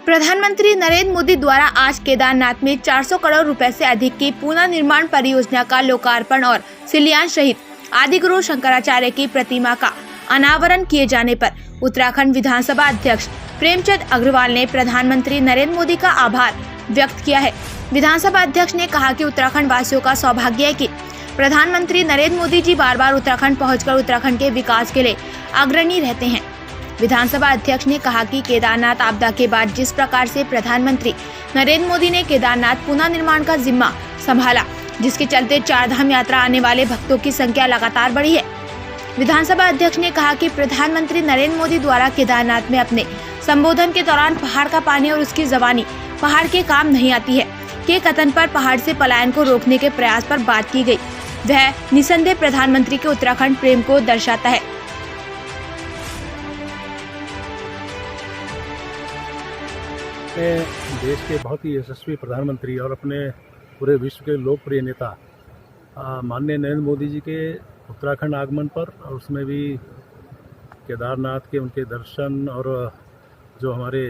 प्रधानमंत्री नरेंद्र मोदी द्वारा आज केदारनाथ में 400 करोड़ रुपए से अधिक की पुनर्निर्माण परियोजना का लोकार्पण और शिलान्यास सहित आदिगुरु शंकराचार्य की प्रतिमा का अनावरण किए जाने पर उत्तराखंड विधानसभा अध्यक्ष प्रेमचंद अग्रवाल ने प्रधानमंत्री नरेंद्र मोदी का आभार व्यक्त किया है। विधानसभा अध्यक्ष ने कहा कि उत्तराखंड वासियों का सौभाग्य है कि प्रधानमंत्री नरेंद्र मोदी जी बार बार उत्तराखंड पहुंचकर उत्तराखंड के विकास के लिए अग्रणी रहते हैं। विधानसभा अध्यक्ष ने कहा कि केदारनाथ आपदा के बाद जिस प्रकार से प्रधानमंत्री नरेंद्र मोदी ने केदारनाथ पुनर्निर्माण का जिम्मा संभाला, जिसके चलते चारधाम यात्रा आने वाले भक्तों की संख्या लगातार बढ़ी है। विधानसभा अध्यक्ष ने कहा कि प्रधानमंत्री नरेंद्र मोदी द्वारा केदारनाथ में अपने संबोधन के दौरान पहाड़ का पानी और उसकी जबानी पहाड़ के काम नहीं आती है के कथन पर पहाड़ से पलायन को रोकने के प्रयास पर बात की गई। वह निसंदेह प्रधानमंत्री के उत्तराखंड प्रेम को दर्शाता है। देश के बहुत ही यशस्वी प्रधानमंत्री और अपने पूरे विश्व के लोकप्रिय नेता माननीय नरेंद्र मोदी जी के उत्तराखंड आगमन पर, और उसमें भी केदारनाथ के उनके दर्शन और जो हमारे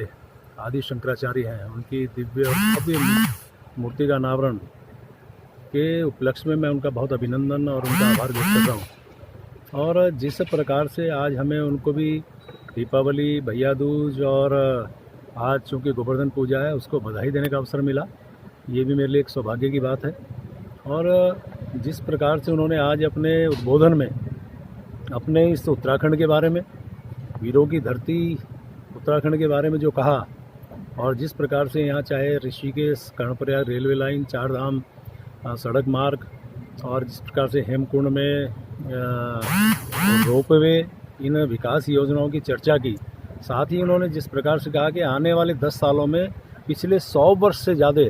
आदि शंकराचार्य हैं उनकी दिव्य और भव्य मूर्ति का अनावरण के उपलक्ष्य में मैं उनका बहुत अभिनंदन और उनका आभार व्यक्त कर रहा हूँ। और जिस प्रकार से आज हमें उनको भी दीपावली, भैया दूज और आज चूँकि गोवर्धन पूजा है उसको बधाई देने का अवसर मिला, ये भी मेरे लिए एक सौभाग्य की बात है। और जिस प्रकार से उन्होंने आज अपने उद्बोधन में अपने इस उत्तराखंड के बारे में, वीरों की धरती उत्तराखंड के बारे में जो कहा, और जिस प्रकार से यहाँ चाहे ऋषिकेश, कर्णप्रयाग रेलवे लाइन, चारधाम सड़क मार्ग, और जिस प्रकार से हेमकुंड में रोपवे, इन विकास योजनाओं की चर्चा की। साथ ही उन्होंने जिस प्रकार से कहा कि आने वाले 10 सालों में पिछले 100 वर्ष से ज़्यादा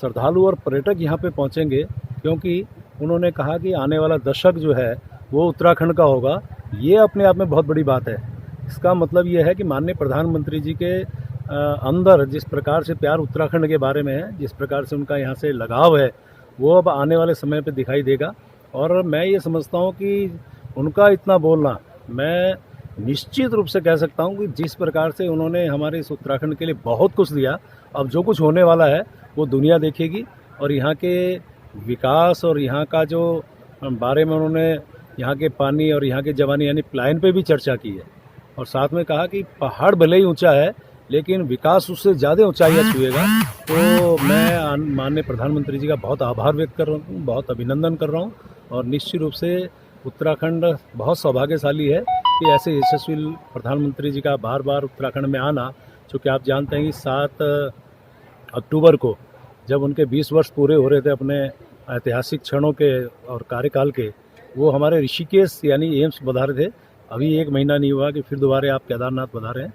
श्रद्धालु और पर्यटक यहाँ पे पहुँचेंगे, क्योंकि उन्होंने कहा कि आने वाला दशक जो है वो उत्तराखंड का होगा। ये अपने आप में बहुत बड़ी बात है। इसका मतलब ये है कि माननीय प्रधानमंत्री जी के अंदर जिस प्रकार से प्यार उत्तराखंड के बारे में है, जिस प्रकार से उनका यहाँ से लगाव है, वो अब आने वाले समय पे दिखाई देगा। और मैं ये समझता हूँ कि उनका इतना बोलना, मैं निश्चित रूप से कह सकता हूँ कि जिस प्रकार से उन्होंने हमारे इस उत्तराखंड के लिए बहुत कुछ दिया, अब जो कुछ होने वाला है वो दुनिया देखेगी। और यहाँ के विकास और यहाँ का जो बारे में उन्होंने यहाँ के पानी और यहाँ के जवानी यानी प्लान पे भी चर्चा की है। और साथ में कहा कि पहाड़ भले ही ऊंचा है लेकिन विकास उससे ज़्यादा ऊंचाइयाँ छुएगा। तो मैं माननीय प्रधानमंत्री जी का बहुत आभार व्यक्त कर रहा हूँ, बहुत अभिनंदन कर रहा हूँ। और निश्चित रूप से उत्तराखंड बहुत सौभाग्यशाली है कि ऐसे यशस्वी प्रधानमंत्री जी का बार बार उत्तराखंड में आना। चूँकि आप जानते हैं कि 7 अक्टूबर को जब उनके 20 वर्ष पूरे हो रहे थे अपने ऐतिहासिक क्षणों के और कार्यकाल के, वो हमारे ऋषिकेश यानी एम्स बधा रहे थे। अभी 1 महीना नहीं हुआ कि फिर दोबारा आप केदारनाथ बधा रहे हैं।